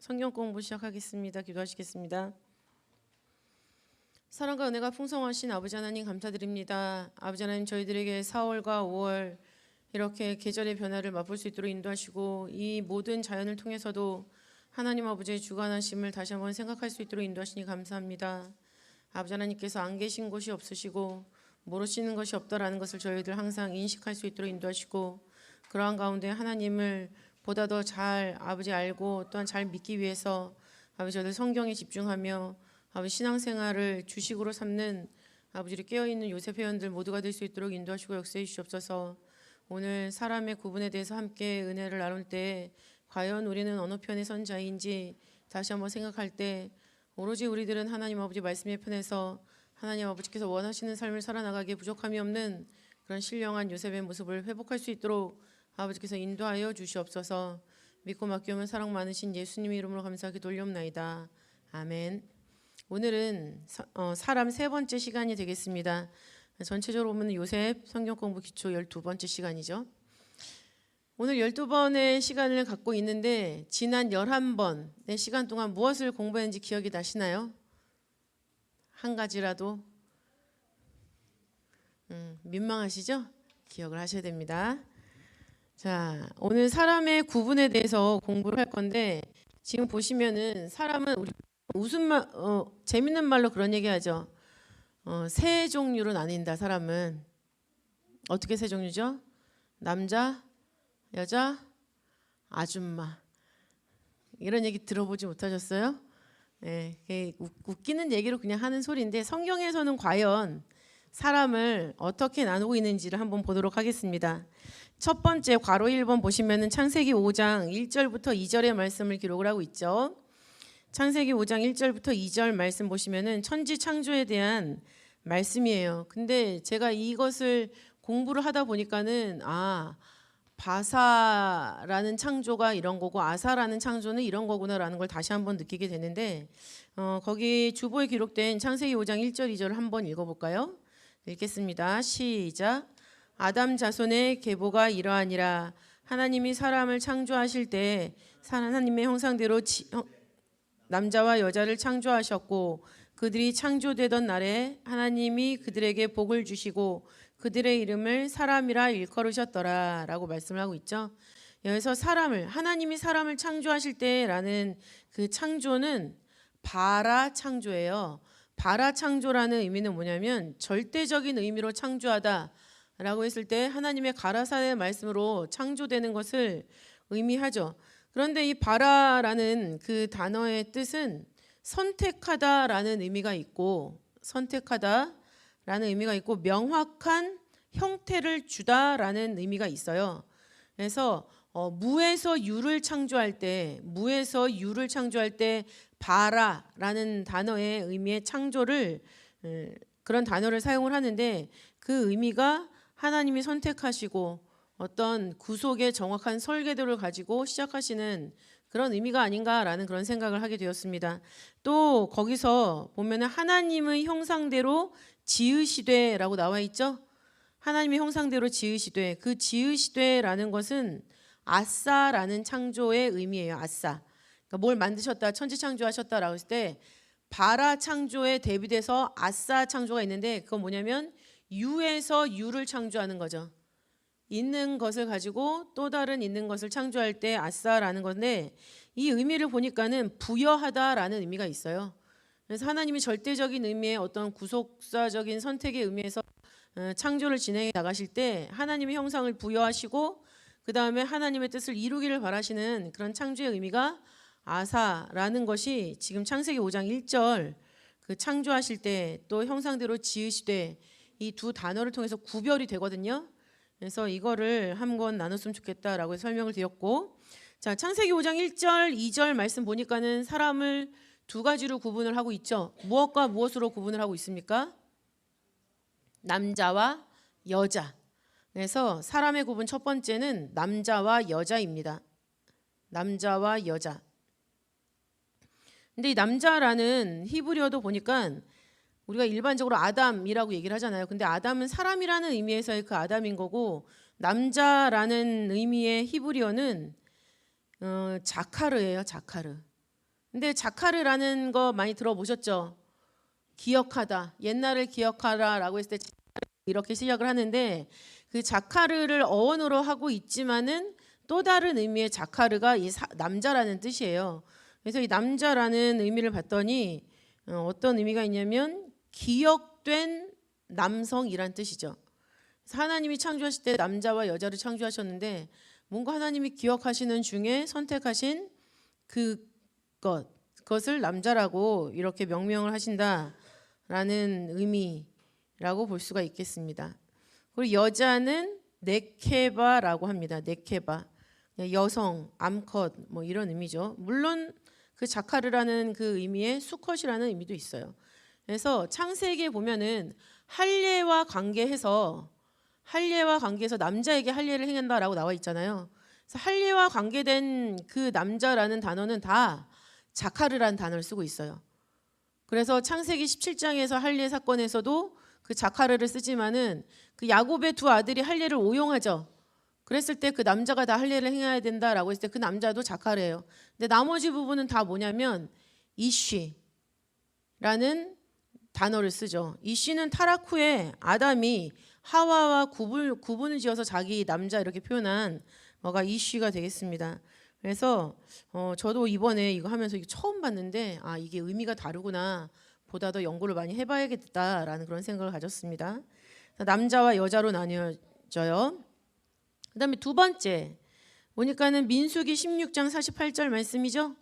성경 공부 시작하겠습니다. 기도하시겠습니다. 사랑과 은혜가 풍성하신 아버지 하나님 감사드립니다. 아버지 하나님, 저희들에게 4월과 5월 이렇게 계절의 변화를 맛볼 수 있도록 인도하시고, 이 모든 자연을 통해서도 하나님 아버지의 주관하심을 다시 한번 생각할 수 있도록 인도하시니 감사합니다. 아버지 하나님께서 안 계신 곳이 없으시고 모르시는 것이 없다라는 것을 저희들 항상 인식할 수 있도록 인도하시고, 그러한 가운데 하나님을 보다 더 잘 아버지 알고 또한 잘 믿기 위해서 아버지 저들 성경에 집중하며 아버지 신앙생활을 주식으로 삼는 아버지를 깨어있는 요셉 회원들 모두가 될 수 있도록 인도하시고 역사해 주시옵소서. 오늘 사람의 구분에 대해서 함께 은혜를 나눌 때 과연 우리는 어느 편의 선자인지 다시 한번 생각할 때, 오로지 우리들은 하나님 아버지 말씀의 편에서 하나님 아버지께서 원하시는 삶을 살아나가기에 부족함이 없는 그런 신령한 요셉의 모습을 회복할 수 있도록 아버지께서 인도하여 주시옵소서. 믿고 맡기오면 사랑 많으신 예수님 이름으로 감사하게 돌려옵나이다. 아멘. 오늘은 사람 세 번째 시간이 되겠습니다. 전체적으로 보면 요셉 성경 공부 기초 12번째 시간이죠. 오늘 12번의 시간을 갖고 있는데, 지난 11번의 시간 동안 무엇을 공부했는지 기억이 나시나요? 한 가지라도 민망하시죠? 기억을 하셔야 됩니다. 자, 오늘 사람의 구분에 대해서 공부를 할 건데, 지금 보시면은 사람은 우리 재밌는 말로 그런 얘기하죠. 세 종류로 나뉜다. 사람은 어떻게 세 종류죠? 남자, 여자, 아줌마. 이런 얘기 들어보지 못하셨어요? 네, 웃기는 얘기로 그냥 하는 소리인데, 성경에서는 과연 사람을 어떻게 나누고 있는지를 한번 보도록 하겠습니다. 첫 번째 괄호 1번 보시면은 창세기 5장 1절부터 2절의 말씀을 기록을 하고 있죠. 창세기 5장 1절부터 2절 말씀 보시면은 천지 창조에 대한 말씀이에요. 근데 제가 이것을 공부를 하다 보니까는 바사라는 창조가 이런 거고 아사라는 창조는 이런 거구나라는 걸 다시 한번 느끼게 되는데, 거기 주보에 기록된 창세기 5장 1절 2절을 한번 읽어볼까요? 읽겠습니다. 시작. 아담 자손의 계보가 이러하니라. 하나님이 사람을 창조하실 때 하나님의 형상대로 남자와 여자를 창조하셨고, 그들이 창조되던 날에 하나님이 그들에게 복을 주시고 그들의 이름을 사람이라 일컬으셨더라 라고 말씀을 하고 있죠. 여기서 하나님이 사람을 창조하실 때라는 그 창조는 바라 창조예요. 바라 창조라는 의미는 뭐냐면 절대적인 의미로 창조하다 라고 했을 때 하나님의 가라사의 말씀으로 창조되는 것을 의미하죠. 그런데 이 바라라는 그 단어의 뜻은 선택하다라는 의미가 있고, 명확한 형태를 주다라는 의미가 있어요. 그래서 무에서 유를 창조할 때 바라라는 단어의 의미의 창조를, 그런 단어를 사용을 하는데, 그 의미가 하나님이 선택하시고 어떤 구속의 정확한 설계도를 가지고 시작하시는 그런 의미가 아닌가라는 그런 생각을 하게 되었습니다. 또 거기서 보면은 하나님의 형상대로 지으시되라고 나와 있죠. 하나님의 형상대로 지으시되, 그 지으시되라는 것은 아싸라는 창조의 의미예요. 아싸. 그러니까 뭘 만드셨다, 천지 창조하셨다라고 했을 때 바라 창조에 대비돼서 아싸 창조가 있는데, 그건 뭐냐면 유에서 유를 창조하는 거죠. 있는 것을 가지고 또 다른 있는 것을 창조할 때 아싸라는 건데, 이 의미를 보니까는 부여하다라는 의미가 있어요. 그래서 하나님이 절대적인 의미의 어떤 구속사적인 선택의 의미에서 창조를 진행해 나가실 때 하나님의 형상을 부여하시고 그 다음에 하나님의 뜻을 이루기를 바라시는 그런 창조의 의미가 아사라는 것이 지금 창세기 5장 1절 그 창조하실 때 또 형상대로 지으시되 이 두 단어를 통해서 구별이 되거든요. 그래서 이거를 한번 나눴으면 좋겠다라고 설명을 드렸고, 자, 창세기 5장 1절 2절 말씀 보니까는 사람을 두 가지로 구분을 하고 있죠. 무엇과 무엇으로 구분을 하고 있습니까? 남자와 여자. 그래서 사람의 구분 첫 번째는 남자와 여자입니다. 남자와 여자. 근데 이 남자라는 히브리어도 보니까 우리가 일반적으로 아담이라고 얘기를 하잖아요. 근데 아담은 사람이라는 의미에서의 그 아담인 거고, 남자라는 의미의 히브리어는 자카르예요. 자카르. 근데 자카르라는 거 많이 들어보셨죠? 기억하다, 옛날을 기억하라라고 했을 때 이렇게 시작을 하는데 그 자카르를 어원으로 하고 있지만은 또 다른 의미의 자카르가 이 남자라는 뜻이에요. 그래서 이 남자라는 의미를 봤더니 어떤 의미가 있냐면 기억된 남성이란 뜻이죠. 그래서 하나님이 창조하실 때 남자와 여자를 창조하셨는데 뭔가 하나님이 기억하시는 중에 선택하신 그것을 남자라고 이렇게 명명을 하신다라는 의미라고 볼 수가 있겠습니다. 그리고 여자는 네케바라고 합니다. 네케바, 여성, 암컷 뭐 이런 의미죠. 물론 그 자카르라는 그 의미에 수컷이라는 의미도 있어요. 그래서 창세기에 보면은 할례와 관계해서 남자에게 할례를 행한다라고 나와 있잖아요. 그래서 할례와 관계된 그 남자라는 단어는 다 자카르라는 단어를 쓰고 있어요. 그래서 창세기 17장에서 할례 사건에서도 그 자카르를 쓰지만은 그 야곱의 두 아들이 할례를 오용하죠. 그랬을 때 그 남자가 다 할례를 행해야 된다라고 했을 때 그 남자도 자카르예요. 근데 나머지 부분은 다 뭐냐면 이쉬라는 단어를 쓰죠. 이쉬는 타락 후에 아담이 하와와 구분을 지어서 자기 남자 이렇게 표현한 뭐가 이쉬가 되겠습니다. 그래서 저도 이번에 이거 하면서 이거 처음 봤는데 아 이게 의미가 다르구나, 보다 더 연구를 많이 해봐야겠다라는 그런 생각을 가졌습니다. 남자와 여자로 나뉘어져요. 그 다음에 두 번째 보니까는 민수기 16장 48절 말씀이죠.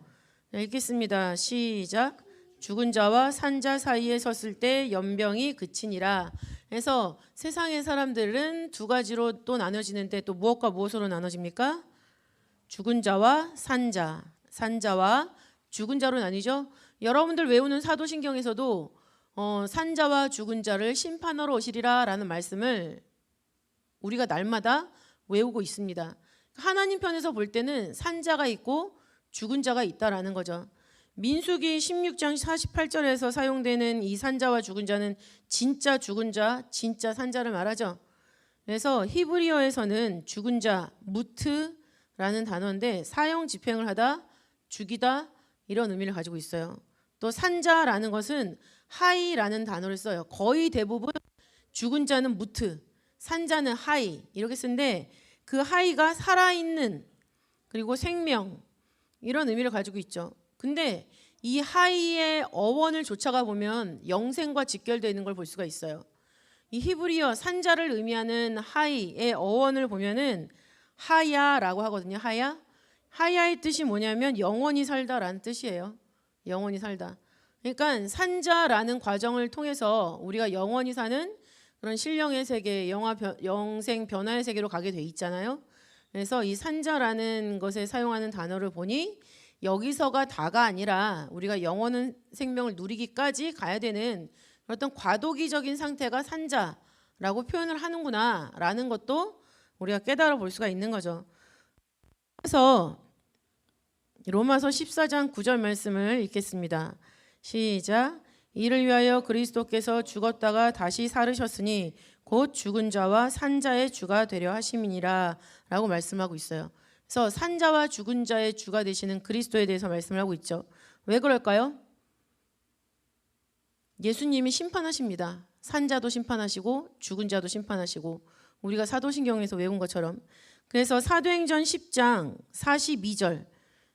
읽겠습니다. 시작. 죽은 자와 산 자 사이에 섰을 때 연병이 그치니라. 그래서 세상의 사람들은 두 가지로 또 나눠지는데 또 무엇과 무엇으로 나눠집니까? 죽은 자와 산자와 죽은 자로 나뉘죠. 여러분들 외우는 사도신경에서도 산자와 죽은 자를 심판하러 오시리라 라는 말씀을 우리가 날마다 외우고 있습니다. 하나님 편에서 볼 때는 산자가 있고 죽은 자가 있다라는 거죠. 민수기 16장 48절에서 사용되는 이 산자와 죽은 자는 진짜 죽은 자, 진짜 산자를 말하죠. 그래서 히브리어에서는 죽은 자, 무트라는 단어인데 사형 집행을 하다, 죽이다 이런 의미를 가지고 있어요. 또 산자라는 것은 하이라는 단어를 써요. 거의 대부분 죽은 자는 무트, 산자는 하이 이렇게 쓰는데 그 하이가 살아있는 그리고 생명 이런 의미를 가지고 있죠. 근데 이 하이의 어원을 쫓아가 보면 영생과 직결되어 있는 걸 볼 수가 있어요. 이 히브리어 산자를 의미하는 하이의 어원을 보면은 하야라고 하거든요. 하야의 뜻이 뭐냐면 영원히 살다라는 뜻이에요. 영원히 살다. 그러니까 산자라는 과정을 통해서 우리가 영원히 사는 그런 신령의 세계, 영생 변화의 세계로 가게 돼 있잖아요. 그래서 이 산자라는 것에 사용하는 단어를 보니 여기서가 다가 아니라 우리가 영원한 생명을 누리기까지 가야 되는 어떤 과도기적인 상태가 산자라고 표현을 하는구나 라는 것도 우리가 깨달아 볼 수가 있는 거죠. 그래서 로마서 14장 9절 말씀을 읽겠습니다. 시작. 이를 위하여 그리스도께서 죽었다가 다시 살으셨으니 곧 죽은 자와 산자의 주가 되려 하심이니라 라고 말씀하고 있어요. 그래서 산자와 죽은 자의 주가 되시는 그리스도에 대해서 말씀을 하고 있죠. 왜 그럴까요? 예수님이 심판하십니다. 산자도 심판하시고 죽은 자도 심판하시고 우리가 사도신경에서 외운 것처럼. 그래서 사도행전 10장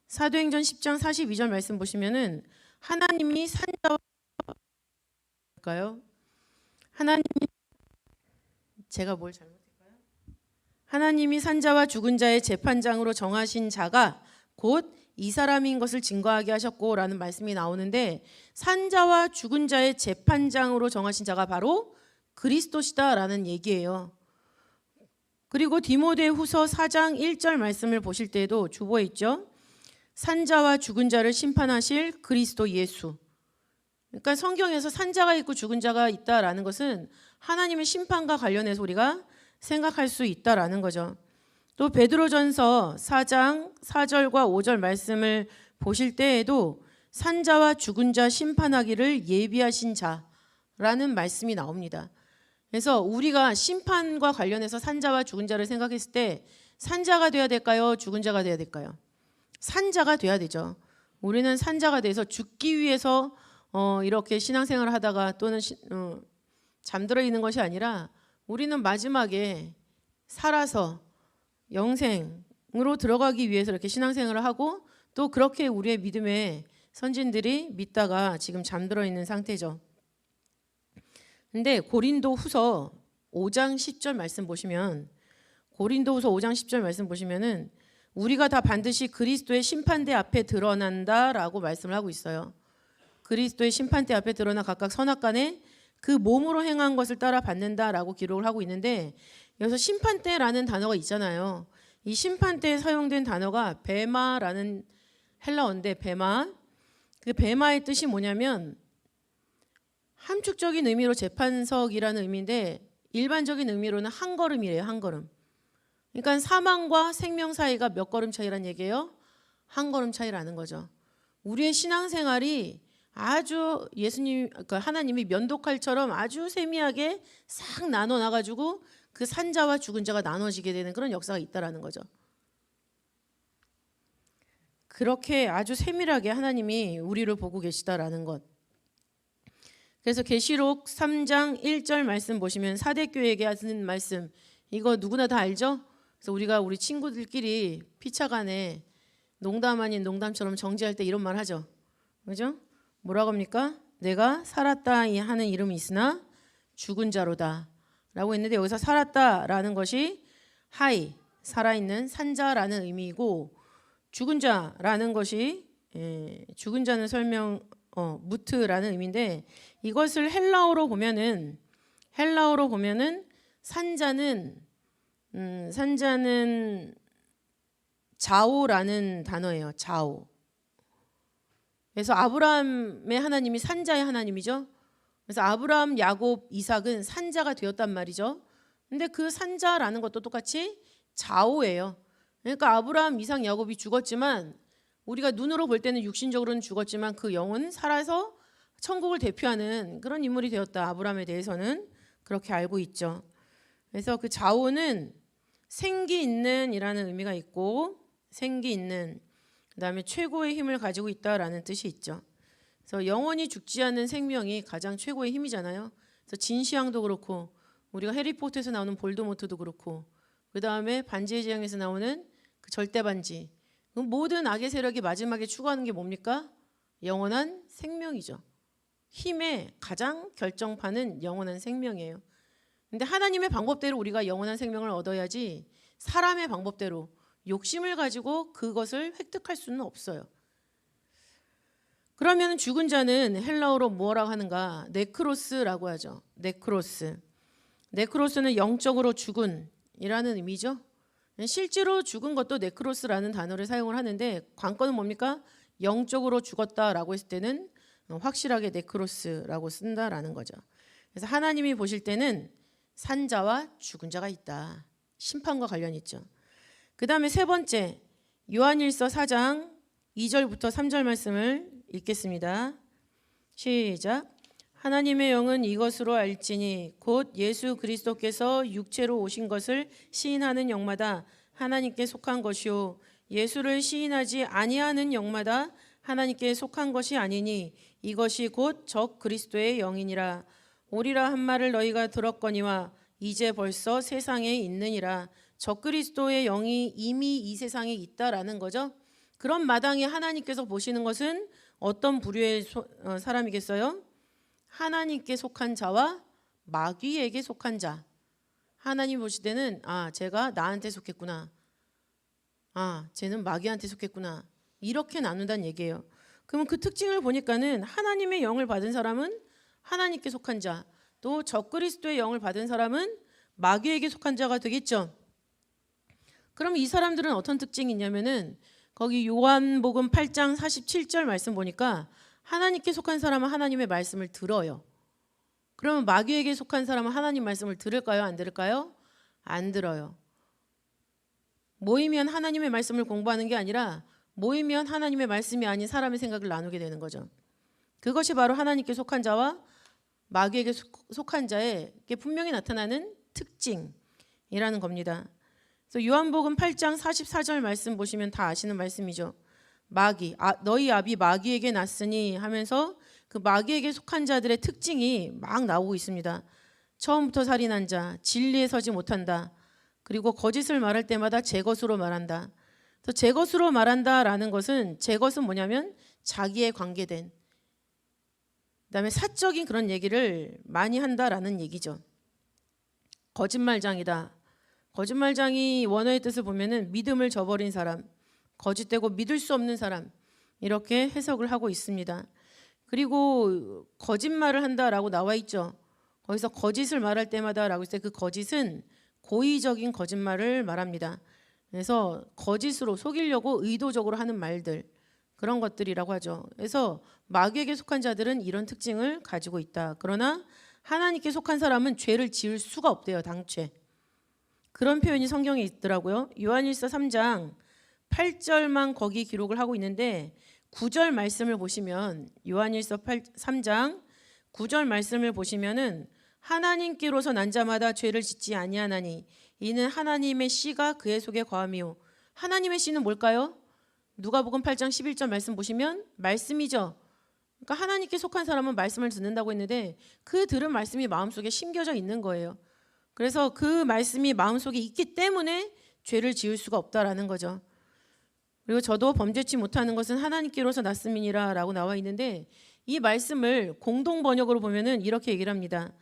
42절 말씀 보시면은 하나님이 산자와 하나님이 산자와 죽은 자의 재판장으로 정하신 자가 곧 이 사람인 것을 증거하게 하셨고 라는 말씀이 나오는데 산자와 죽은 자의 재판장으로 정하신 자가 바로 그리스도시다 라는 얘기예요. 그리고 디모데후서 4장 1절 말씀을 보실 때에도 주보에 있죠. 산자와 죽은 자를 심판하실 그리스도 예수. 그러니까 성경에서 산자가 있고 죽은 자가 있다라는 것은 하나님의 심판과 관련해서 우리가 생각할 수 있다라는 거죠. 또 베드로전서 4장 4절과 5절 말씀을 보실 때에도 산자와 죽은 자 심판하기를 예비하신 자라는 말씀이 나옵니다. 그래서 우리가 심판과 관련해서 산자와 죽은 자를 생각했을 때 산자가 돼야 될까요? 죽은 자가 돼야 될까요? 산자가 돼야 되죠. 우리는 산자가 돼서 죽기 위해서 이렇게 신앙생활을 하다가 또는 잠들어 있는 것이 아니라 우리는 마지막에 살아서 영생으로 들어가기 위해서 이렇게 신앙생활을 하고 또 그렇게 우리의 믿음의 선진들이 믿다가 지금 잠들어 있는 상태죠. 근데 고린도후서 5장 10절 말씀 보시면 고린도후서 5장 10절 말씀 보시면은 우리가 다 반드시 그리스도의 심판대 앞에 드러난다라고 말씀을 하고 있어요. 그리스도의 심판대 앞에 드러나 각각 선악간에 그 몸으로 행한 것을 따라 받는다라고 기록을 하고 있는데 여기서 심판대라는 단어가 있잖아요. 이 심판대에 사용된 단어가 베마라는 헬라어인데 베마. 그 베마의 뜻이 뭐냐면 함축적인 의미로 재판석이라는 의미인데 일반적인 의미로는 한 걸음이래요. 한 걸음. 그러니까 사망과 생명 사이가 몇 걸음 차이란 얘기예요? 한 걸음 차이라는 거죠. 우리의 신앙생활이 아주 예수님, 그러니까 하나님이 면도칼처럼 아주 세미하게 싹 나눠 놔가지고 그 산자와 죽은 자가 나눠지게 되는 그런 역사가 있다라는 거죠. 그렇게 아주 세밀하게 하나님이 우리를 보고 계시다라는 것. 그래서 계시록 3장 1절 말씀 보시면 사대교회에게 하는 말씀, 이거 누구나 다 알죠? 그래서 우리가 우리 친구들끼리 피차간에 농담 아닌 농담처럼 정지할 때 이런 말 하죠. 그죠? 뭐라고 합니까? 내가 살았다 하는 이름이 있으나 죽은 자로다 라고 했는데 여기서 살았다라는 것이 하이, 살아있는 산자라는 의미이고 죽은 자라는 것이 죽은 자는 무트라는 의미인데 이것을 헬라어로 보면은 산자는 자오라는 단어예요. 자오. 그래서 아브라함의 하나님이 산자의 하나님이죠. 그래서 아브라함, 야곱, 이삭은 산자가 되었단 말이죠. 근데 그 산자라는 것도 똑같이 자오예요. 그러니까 아브라함, 이삭, 야곱이 죽었지만 우리가 눈으로 볼 때는 육신적으로는 죽었지만 그 영혼은 살아서 천국을 대표하는 그런 인물이 되었다. 아브라함에 대해서는 그렇게 알고 있죠. 그래서 그 자오는 생기 있는 이라는 의미가 있고 생기 있는 그다음에 최고의 힘을 가지고 있다라는 뜻이 있죠. 그래서 영원히 죽지 않는 생명이 가장 최고의 힘이잖아요. 그래서 진시황도 그렇고 우리가 해리포터에서 나오는 볼드모트도 그렇고 그다음에 반지의 제왕에서 나오는 그 절대 반지. 모든 악의 세력이 마지막에 추구하는 게 뭡니까? 영원한 생명이죠. 힘의 가장 결정판은 영원한 생명이에요. 근데 하나님의 방법대로 우리가 영원한 생명을 얻어야지 사람의 방법대로 욕심을 가지고 그것을 획득할 수는 없어요. 그러면 죽은 자는 헬라어로 뭐라고 하는가? 네크로스라고 하죠. 네크로스. 네크로스는 영적으로 죽은이라는 의미죠. 실제로 죽은 것도 네크로스라는 단어를 사용을 하는데 관건은 뭡니까? 영적으로 죽었다라고 했을 때는 확실하게 네크로스라고 쓴다라는 거죠. 그래서 하나님이 보실 때는 산자와 죽은 자가 있다. 심판과 관련이 있죠. 그 다음에 세 번째 요한일서 4장 2절부터 3절 말씀을 읽겠습니다. 시작. 하나님의 영은 이것으로 알지니 곧 예수 그리스도께서 육체로 오신 것을 시인하는 영마다 하나님께 속한 것이요 예수를 시인하지 아니하는 영마다 하나님께 속한 것이 아니니 이것이 곧 적 그리스도의 영이니라. 오리라 한 말을 너희가 들었거니와 이제 벌써 세상에 있느니라. 적 그리스도의 영이 이미 이 세상에 있다라는 거죠. 그런 마당에 하나님께서 보시는 것은 어떤 부류의 사람이겠어요? 하나님께 속한 자와 마귀에게 속한 자. 하나님 보실 때는 쟤가 나한테 속했구나. 쟤는 마귀한테 속했구나. 이렇게 나눈다는 얘기예요. 그러면 그 특징을 보니까는 하나님의 영을 받은 사람은 하나님께 속한 자, 또 적그리스도의 영을 받은 사람은 마귀에게 속한 자가 되겠죠. 그럼 이 사람들은 어떤 특징이 있냐면은 거기 요한복음 8장 47절 말씀 보니까 하나님께 속한 사람은 하나님의 말씀을 들어요. 그러면 마귀에게 속한 사람은 하나님 말씀을 들을까요? 안 들을까요? 안 들어요. 모이면 하나님의 말씀을 공부하는 게 아니라 모이면 하나님의 말씀이 아닌 사람의 생각을 나누게 되는 거죠. 그것이 바로 하나님께 속한 자와 마귀에게 속한 자의 분명히 나타나는 특징이라는 겁니다. 그래서 요한복음 8장 44절 말씀 보시면 다 아시는 말씀이죠. 마귀, 너희 아비 마귀에게 났으니 하면서 그 마귀에게 속한 자들의 특징이 막 나오고 있습니다. 처음부터 살인한 자, 진리에 서지 못한다. 그리고 거짓을 말할 때마다 제 것으로 말한다. 제 것으로 말한다라는 것은 제 것은 뭐냐면 자기에 관계된 그다음에 사적인 그런 얘기를 많이 한다라는 얘기죠. 거짓말장이다. 거짓말장이 원어의 뜻을 보면은 믿음을 저버린 사람, 거짓되고 믿을 수 없는 사람 이렇게 해석을 하고 있습니다. 그리고 거짓말을 한다라고 나와 있죠. 거기서 거짓을 말할 때마다라고 했을 때 그 거짓은 고의적인 거짓말을 말합니다. 그래서 거짓으로 속이려고 의도적으로 하는 말들 그런 것들이라고 하죠. 그래서 마귀에게 속한 자들은 이런 특징을 가지고 있다. 그러나 하나님께 속한 사람은 죄를 지을 수가 없대요. 당최. 그런 표현이 성경에 있더라고요. 요한일서 3장 8절만 거기 기록을 하고 있는데 9절 말씀을 보시면 요한일서 3장 9절 말씀을 보시면은 하나님께로서 난 자마다 죄를 짓지 아니하나니 이는 하나님의 씨가 그의 속에 거함이요. 하나님의 씨는 뭘까요? 누가복음 8장 11절 말씀 보시면 말씀이죠. 그러니까 하나님께 속한 사람은 말씀을 듣는다고 했는데 그 들은 말씀이 마음속에 심겨져 있는 거예요. 그래서 그 말씀이 마음속에 있기 때문에 죄를 지을 수가 없다라는 거죠. 그리고 저도 범죄치 못하는 것은 하나님께로서 났음이니라 라고 나와 있는데 이 말씀을 공동 번역으로 보면은 이렇게 얘기를 합니다.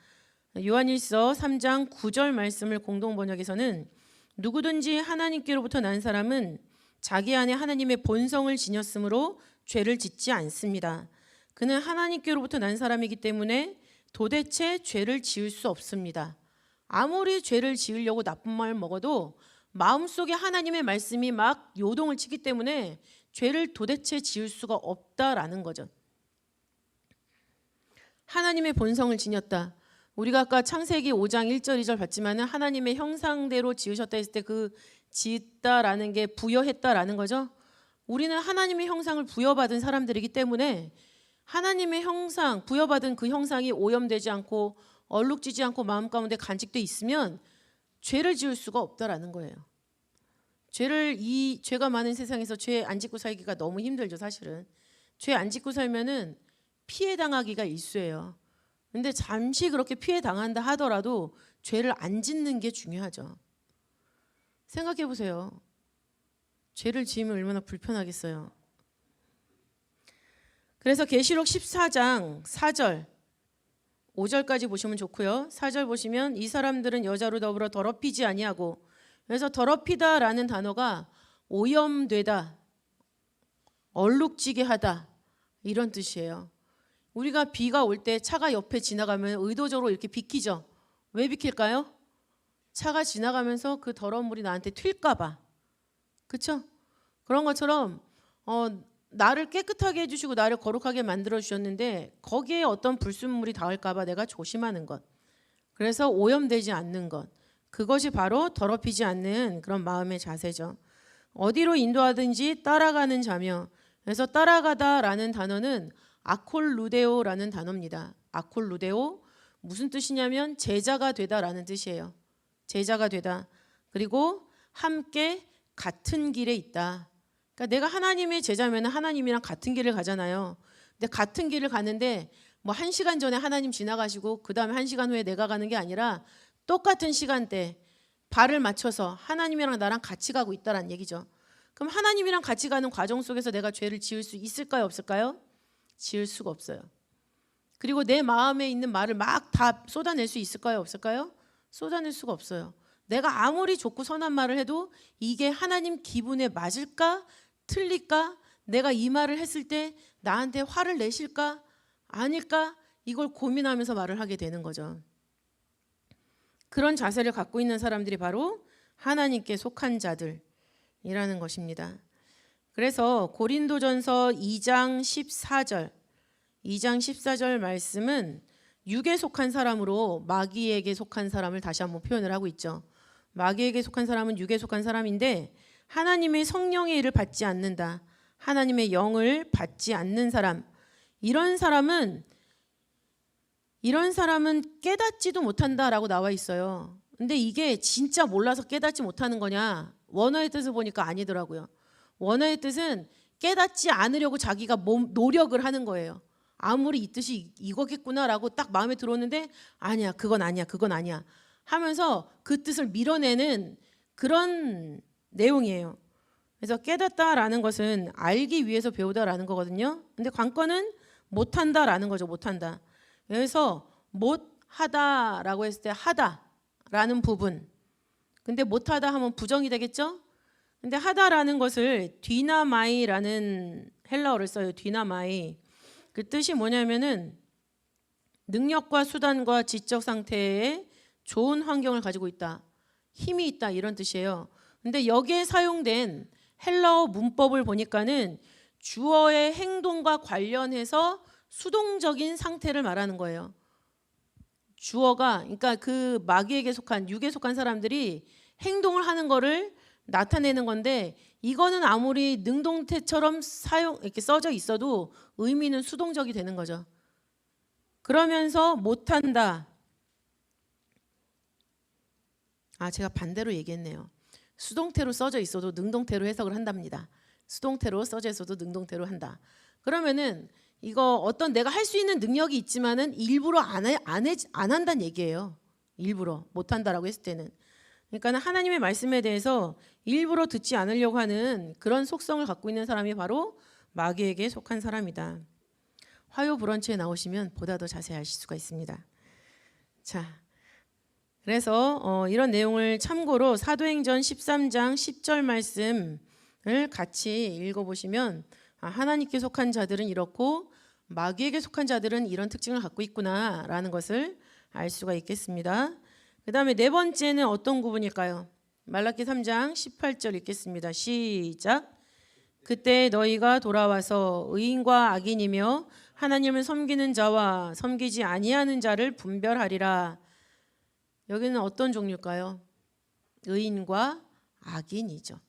요한일서 3장 9절 말씀을 공동 번역에서는 누구든지 하나님께로부터 난 사람은 자기 안에 하나님의 본성을 지녔으므로 죄를 짓지 않습니다. 그는 하나님께로부터 난 사람이기 때문에 도대체 죄를 지을 수 없습니다. 아무리 죄를 지으려고 나쁜 마음을 먹어도 마음속에 하나님의 말씀이 막 요동을 치기 때문에 죄를 도대체 지을 수가 없다라는 거죠. 하나님의 본성을 지녔다. 우리가 아까 창세기 5장 1절 2절 봤지만은 하나님의 형상대로 지으셨다 했을 때 그 지었다라는 게 부여했다라는 거죠. 우리는 하나님의 형상을 부여받은 사람들이기 때문에 하나님의 형상, 부여받은 그 형상이 오염되지 않고 얼룩지지 않고 마음 가운데 간직돼 있으면 죄를 지을 수가 없다라는 거예요. 이 죄가 많은 세상에서 죄 안 짓고 살기가 너무 힘들죠, 사실은. 죄 안 짓고 살면은 피해 당하기가 일쑤예요. 근데 잠시 그렇게 피해 당한다 하더라도 죄를 안 짓는 게 중요하죠. 생각해 보세요. 죄를 지으면 얼마나 불편하겠어요. 그래서 계시록 14장 4절 5절까지 보시면 좋고요. 4절 보시면 이 사람들은 여자로 더불어 더럽히지 아니하고, 그래서 더럽히다라는 단어가 오염되다, 얼룩지게 하다 이런 뜻이에요. 우리가 비가 올 때 차가 옆에 지나가면 의도적으로 이렇게 비키죠. 왜 비킬까요? 차가 지나가면서 그 더러운 물이 나한테 튈까 봐. 그렇죠? 그런 것처럼 나를 깨끗하게 해주시고 나를 거룩하게 만들어 주셨는데 거기에 어떤 불순물이 닿을까 봐 내가 조심하는 것. 그래서 오염되지 않는 것. 그것이 바로 더럽히지 않는 그런 마음의 자세죠. 어디로 인도하든지 따라가는 자며, 그래서 따라가다라는 단어는 아콜루데오라는 단어입니다. 아콜루데오 무슨 뜻이냐면 제자가 되다라는 뜻이에요. 제자가 되다. 그리고 함께 같은 길에 있다. 그러니까 내가 하나님의 제자면 하나님이랑 같은 길을 가잖아요. 근데 같은 길을 가는데 뭐 1시간 전에 하나님 지나가시고 그 다음에 1시간 후에 내가 가는 게 아니라 똑같은 시간대 발을 맞춰서 하나님이랑 나랑 같이 가고 있다는 얘기죠. 그럼 하나님이랑 같이 가는 과정 속에서 내가 죄를 지을 수 있을까요, 없을까요? 지을 수가 없어요. 그리고 내 마음에 있는 말을 막 다 쏟아낼 수 있을까요, 없을까요? 쏟아낼 수가 없어요. 내가 아무리 좋고 선한 말을 해도 이게 하나님 기분에 맞을까 틀릴까, 내가 이 말을 했을 때 나한테 화를 내실까 아닐까, 이걸 고민하면서 말을 하게 되는 거죠. 그런 자세를 갖고 있는 사람들이 바로 하나님께 속한 자들이라는 것입니다. 그래서 고린도전서 2장 14절 말씀은 육에 속한 사람으로 마귀에게 속한 사람을 다시 한번 표현을 하고 있죠. 마귀에게 속한 사람은 육에 속한 사람인데 하나님의 성령의 일을 받지 않는다, 하나님의 영을 받지 않는 사람, 이런 사람은 깨닫지도 못한다라고 나와 있어요. 근데 이게 진짜 몰라서 깨닫지 못하는 거냐? 원어의 뜻을 보니까 아니더라고요. 원어의 뜻은 깨닫지 않으려고 자기가 노력을 하는 거예요. 아무리 이 뜻이 이거겠구나라고 딱 마음에 들었는데 아니야, 그건 아니야, 그건 아니야 하면서 그 뜻을 밀어내는 그런 내용이에요. 그래서 깨닫다라는 것은 알기 위해서 배우다라는 거거든요. 근데 관건은 못한다라는 거죠. 못한다. 그래서 못하다라고 했을 때 하다라는 부분. 근데 못하다 하면 부정이 되겠죠? 근데 하다라는 것을 디나마이라는 헬라어를 써요. 디나마이. 그 뜻이 뭐냐면은 능력과 수단과 지적 상태에 좋은 환경을 가지고 있다. 힘이 있다 이런 뜻이에요. 근데 여기에 사용된 헬라어 문법을 보니까는 주어의 행동과 관련해서 수동적인 상태를 말하는 거예요. 주어가 그러니까 그 마귀에게 속한 육에 속한 사람들이 행동을 하는 거를 나타내는 건데 이거는 아무리 능동태처럼 이렇게 써져 있어도 의미는 수동적이 되는 거죠. 그러면서 못한다. 제가 반대로 얘기했네요. 수동태로 써져 있어도 능동태로 해석을 한답니다. 수동태로 써져 있어도 능동태로 한다. 그러면은 이거 어떤 내가 할 수 있는 능력이 있지만은 일부러 안 한다는 얘기예요. 일부러 못한다라고 했을 때는. 그러니까 하나님의 말씀에 대해서 일부러 듣지 않으려고 하는 그런 속성을 갖고 있는 사람이 바로 마귀에게 속한 사람이다. 화요 브런치에 나오시면 보다 더 자세히 아실 수가 있습니다. 자, 그래서 이런 내용을 참고로 사도행전 13장 10절 말씀을 같이 읽어보시면 하나님께 속한 자들은 이렇고 마귀에게 속한 자들은 이런 특징을 갖고 있구나라는 것을 알 수가 있겠습니다. 그 다음에 네 번째는 어떤 구분일까요? 말라기 3장 18절 읽겠습니다. 시작. 그때 너희가 돌아와서 의인과 악인이며 하나님을 섬기는 자와 섬기지 아니하는 자를 분별하리라. 여기는 어떤 종류일까요? 의인과 악인이죠.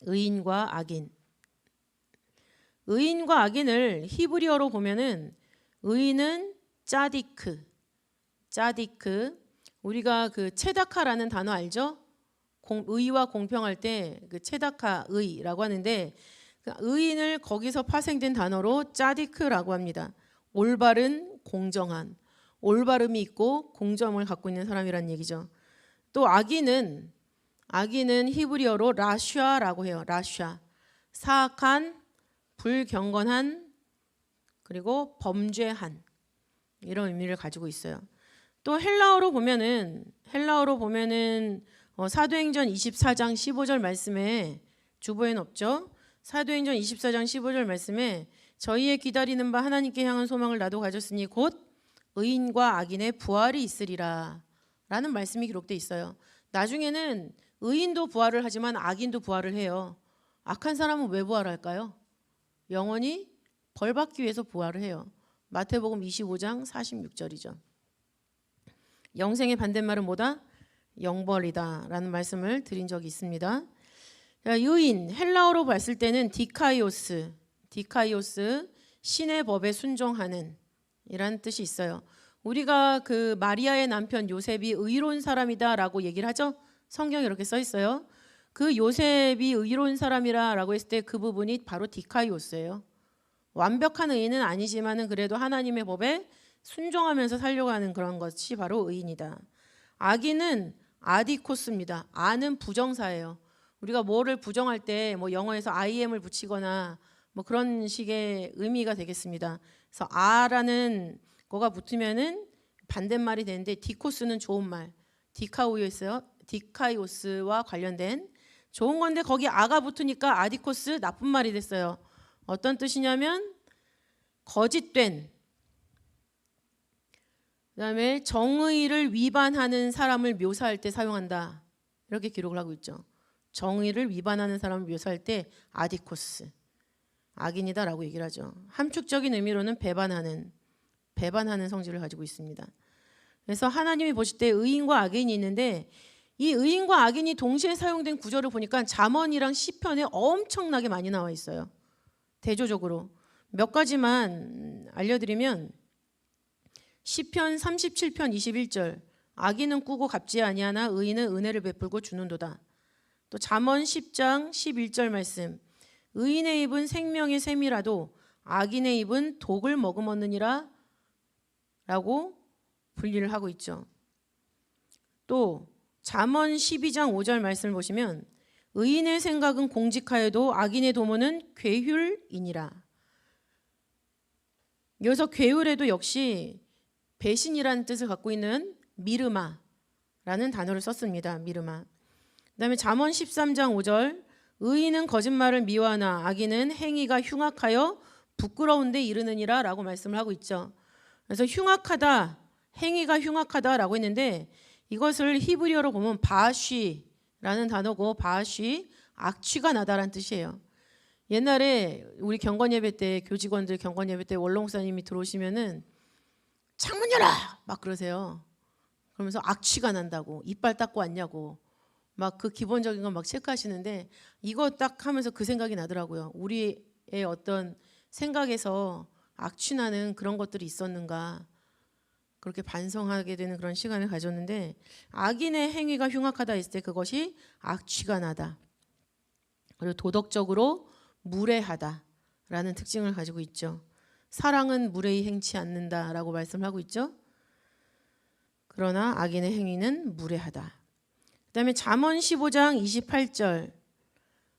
의인과 악인. 의인과 악인을 히브리어로 보면은 의인은 짜디크. 우리가 그 체다카라는 단어 알죠? 의와 공평할 때 그 체다카 의라고 하는데 그 의인을 거기서 파생된 단어로 짜디크라고 합니다. 올바른, 공정한, 올바름이 있고 공정을 갖고 있는 사람이란 얘기죠. 또 악인은 히브리어로 라샤라고 해요. 라샤. 사악한, 불경건한, 그리고 범죄한 이런 의미를 가지고 있어요. 또 헬라어로 보면은 사도행전 24장 15절 말씀에 주보에는 없죠. 사도행전 24장 15절 말씀에 저희의 기다리는 바 하나님께 향한 소망을 나도 가졌으니 곧 의인과 악인의 부활이 있으리라 라는 말씀이 기록되어 있어요. 나중에는 의인도 부활을 하지만 악인도 부활을 해요. 악한 사람은 왜 부활할까요? 영원히 벌받기 위해서 부활을 해요. 마태복음 25장 46절이죠. 영생의 반대말은 뭐다? 영벌이다 라는 말씀을 드린 적이 있습니다. 의인, 헬라어로 봤을 때는 디카이오스, 신의 법에 순종하는 이란 뜻이 있어요. 우리가 그 마리아의 남편 요셉이 의로운 사람이다 라고 얘기를 하죠. 성경에 이렇게 써 있어요. 그 요셉이 의로운 사람이라고 했을 때 그 부분이 바로 디카이오스예요. 완벽한 의인은 아니지만은 그래도 하나님의 법에 순종하면서 살려고 하는 그런 것이 바로 의인이다. 악인은 아디코스입니다. 아는 부정사예요. 우리가 뭐를 부정할 때 뭐 영어에서 IM을 붙이거나 뭐 그런 식의 의미가 되겠습니다. 그래서 아라는 거가 붙으면은 반대말이 되는데 디코스는 좋은 말, 디카이오스와 관련된 좋은 건데 거기 아가 붙으니까 아디코스 나쁜 말이 됐어요. 어떤 뜻이냐면 거짓된, 그다음에 정의를 위반하는 사람을 묘사할 때 사용한다. 이렇게 기록을 하고 있죠. 정의를 위반하는 사람을 묘사할 때 아디코스, 악인이다라고 얘기를 하죠. 함축적인 의미로는 배반하는 성질을 가지고 있습니다. 그래서 하나님이 보실 때 의인과 악인이 있는데 이 의인과 악인이 동시에 사용된 구절을 보니까 잠언이랑 시편에 엄청나게 많이 나와 있어요. 대조적으로 몇 가지만 알려드리면 시편 37편 21절 악인은 꾸고 갚지 아니하나 의인은 은혜를 베풀고 주는도다. 또 잠언 10장 11절 말씀 의인의 입은 생명의 샘이라도 악인의 입은 독을 머금었느니라 라고 분리를 하고 있죠. 또 잠언 12장 5절 말씀을 보시면 의인의 생각은 공직하여도 악인의 도모는 괴휼이니라. 여기서 괴휼에도 역시 배신이라는 뜻을 갖고 있는 미르마라는 단어를 썼습니다. 미르마. 그다음에 잠언 13장 5절 의인은 거짓말을 미워하나 악인은 행위가 흉악하여 부끄러운 데 이르느니라 라고 말씀을 하고 있죠. 그래서 흉악하다, 행위가 흉악하다라고 했는데 이것을 히브리어로 보면 바쉬라는 단어고 바쉬, 악취가 나다라는 뜻이에요. 옛날에 우리 경건예배 때 교직원들 경건예배 때 원로목사님이 들어오시면은 창문 열어! 막 그러세요. 그러면서 악취가 난다고 이빨 닦고 왔냐고 막 그 기본적인 건 막 체크하시는데 이거 딱 하면서 그 생각이 나더라고요. 우리의 어떤 생각에서 악취 나는 그런 것들이 있었는가 그렇게 반성하게 되는 그런 시간을 가졌는데 악인의 행위가 흉악하다 했을 때 그것이 악취가 나다. 그리고 도덕적으로 무례하다라는 특징을 가지고 있죠. 사랑은 무례히 행치 않는다라고 말씀하고 있죠. 그러나 악인의 행위는 무례하다. 그다음에 잠언 15장 28절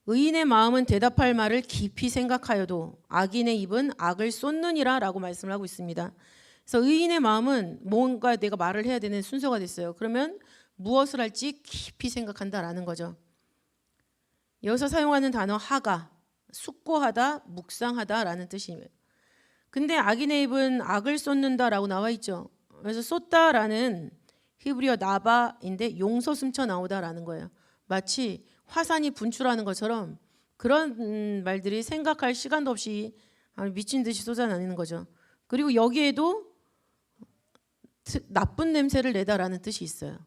의인의 마음은 대답할 말을 깊이 생각하여도 악인의 입은 악을 쏟느니라 라고 말씀을 하고 있습니다. 그래서 의인의 마음은 뭔가 내가 말을 해야 되는 순서가 됐어요. 그러면 무엇을 할지 깊이 생각한다라는 거죠. 여기서 사용하는 단어 하가 숙고하다, 묵상하다라는 뜻이에요. 근데 악인의 입은 악을 쏟는다라고 나와 있죠. 그래서 쏟다라는 히브리어 나바인데 용서 숨쳐 나오다라는 거예요. 마치 화산이 분출하는 것처럼 그런 말들이 생각할 시간도 없이 미친 듯이 쏟아내는 거죠. 그리고 여기에도 나쁜 냄새를 내다라는 뜻이 있어요.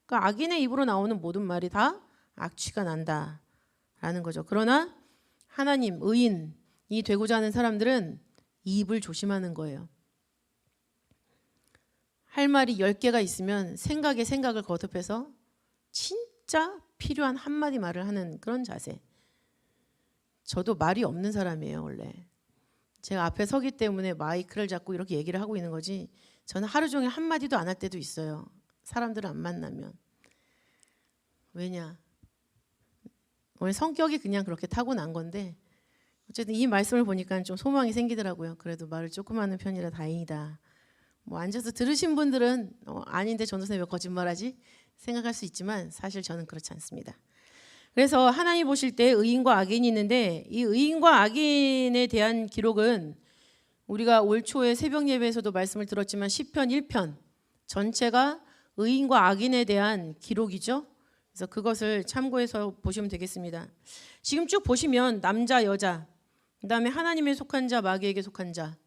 그러니까 악인의 입으로 나오는 모든 말이 다 악취가 난다라는 거죠. 그러나 하나님, 의인이 되고자 하는 사람들은 입을 조심하는 거예요. 할 말이 10개가 있으면 생각에 생각을 거듭해서 진짜 필요한 한마디 말을 하는 그런 자세. 저도 말이 없는 사람이에요, 원래. 제가 앞에 서기 때문에 마이크를 잡고 이렇게 얘기를 하고 있는 거지 저는 하루 종일 한마디도 안 할 때도 있어요. 사람들을 안 만나면. 왜냐? 원래 성격이 그냥 그렇게 타고난 건데 어쨌든 이 말씀을 보니까 좀 소망이 생기더라고요. 그래도 말을 조금 하는 편이라 다행이다. 뭐 앉아서 들으신 분들은 아닌데 전도사님 왜 거짓말하지? 생각할 수 있지만 사실 저는 그렇지 않습니다. 그래서 하나님 보실 때 의인과 악인이 있는데 이 의인과 악인에 대한 기록은 우리가 올 초에 새벽 예배에서도 말씀을 들었지만 시편 1편 전체가 의인과 악인에 대한 기록이죠. 그래서 그것을 참고해서 보시면 되겠습니다. 지금 쭉 보시면 남자, 여자, 그 다음에 하나님에 속한 자, 마귀에게 속한 자,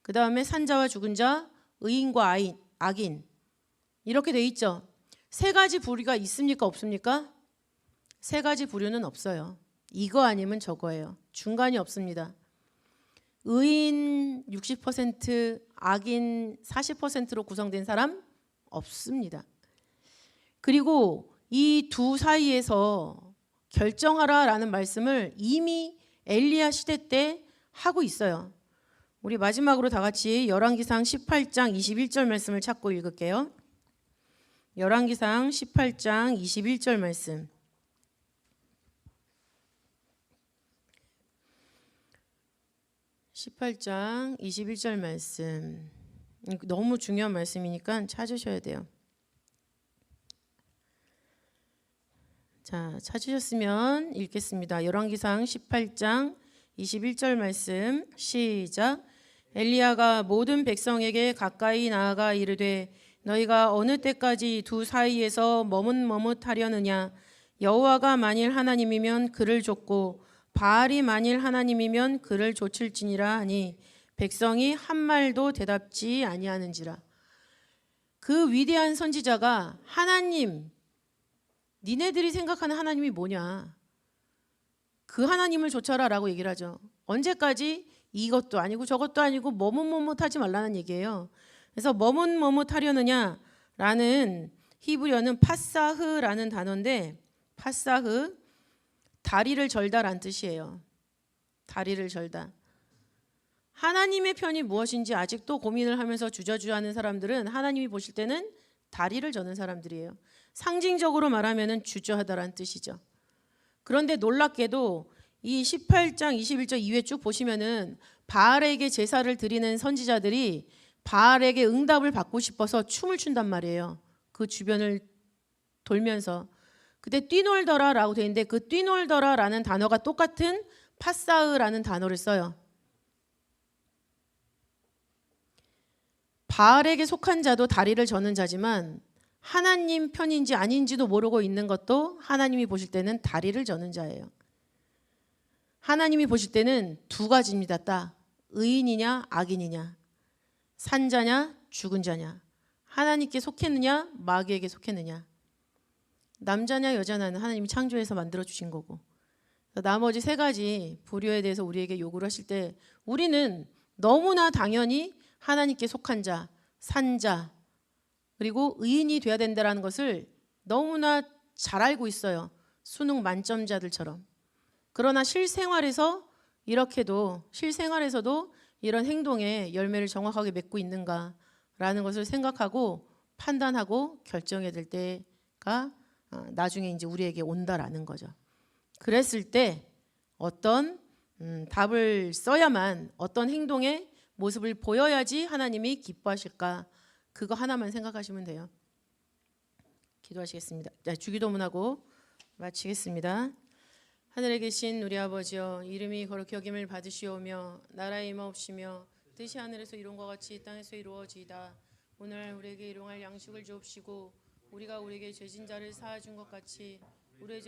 그 다음에 산자와 죽은 자, 의인과 악인 이렇게 돼 있죠. 세 가지 부류가 있습니까? 없습니까? 세 가지 부류는 없어요. 이거 아니면 저거예요. 중간이 없습니다. 의인 60%, 악인 40%로 구성된 사람 없습니다. 그리고 이 두 사이에서 결정하라라는 말씀을 이미 엘리야 시대 때 하고 있어요. 우리 마지막으로 다 같이 열왕기상 18장 21절 말씀을 찾고 읽을게요. 열왕기상 18장 21절 말씀. (18장 21절) 말씀 너무 중요한 말씀이니까 찾으셔야 돼요. 자, 찾으셨으면 읽겠습니다. 열왕기상 18장 21절 말씀 시작. 엘리야가 모든 백성에게 가까이 나아가 이르되 너희가 어느 때까지 두 사이에서 머뭇머뭇하려느냐. 여호와가 만일 하나님이면 그를 좇고 바알이 만일 하나님이면 그를 좇을지니라 하니 백성이 한 말도 대답지 아니하는지라. 그 위대한 선지자가 하나님, 니네들이 생각하는 하나님이 뭐냐, 그 하나님을 좇아라 라고 얘기를 하죠. 언제까지? 이것도 아니고 저것도 아니고 머뭇머뭇하지 말라는 얘기예요. 그래서 머뭇머뭇하려느냐라는 히브리어는 파사흐라는 단어인데 파사흐 다리를 절다란 뜻이에요. 다리를 절다. 하나님의 편이 무엇인지 아직도 고민을 하면서 주저주저하는 사람들은 하나님이 보실 때는 다리를 저는 사람들이에요. 상징적으로 말하면 주저하다란 뜻이죠. 그런데 놀랍게도 이 18장 21절 이후에 쭉 보시면은 바알에게 제사를 드리는 선지자들이 바알에게 응답을 받고 싶어서 춤을 춘단 말이에요. 그 주변을 돌면서. 그때 뛰놀더라라고 되어 있는데 그 뛰놀더라라는 단어가 똑같은 파사으라는 단어를 써요. 바알에게 속한 자도 다리를 저는 자지만 하나님 편인지 아닌지도 모르고 있는 것도 하나님이 보실 때는 다리를 저는 자예요. 하나님이 보실 때는 두 가지입니다. 딱 의인이냐 악인이냐, 산 자냐 죽은 자냐, 하나님께 속했느냐 마귀에게 속했느냐, 남자냐 여자냐는 하나님이 창조해서 만들어 주신 거고, 나머지 세 가지 불효에 대해서 우리에게 요구를 하실 때 우리는 너무나 당연히 하나님께 속한 자, 산 자, 그리고 의인이 돼야 된다는 것을 너무나 잘 알고 있어요. 수능 만점자들처럼. 그러나 실생활에서도 이런 행동의 열매를 정확하게 맺고 있는가라는 것을 생각하고 판단하고 결정해야 될 때가 나중에 이제 우리에게 온다라는 거죠. 그랬을 때 어떤 답을 써야만, 어떤 행동의 모습을 보여야지 하나님이 기뻐하실까, 그거 하나만 생각하시면 돼요. 기도하시겠습니다. 주기도문하고 마치겠습니다. 하늘에 계신 우리 아버지여, 이름이 거룩히 여김을 받으시오며 나라의 임하옵시며 뜻이 하늘에서 이룬 것 같이 땅에서 이루어지이다. 오늘 우리에게 일용할 양식을 주옵시고 우리가 우리에게 죄진 자를 사하준 것 같이 우리의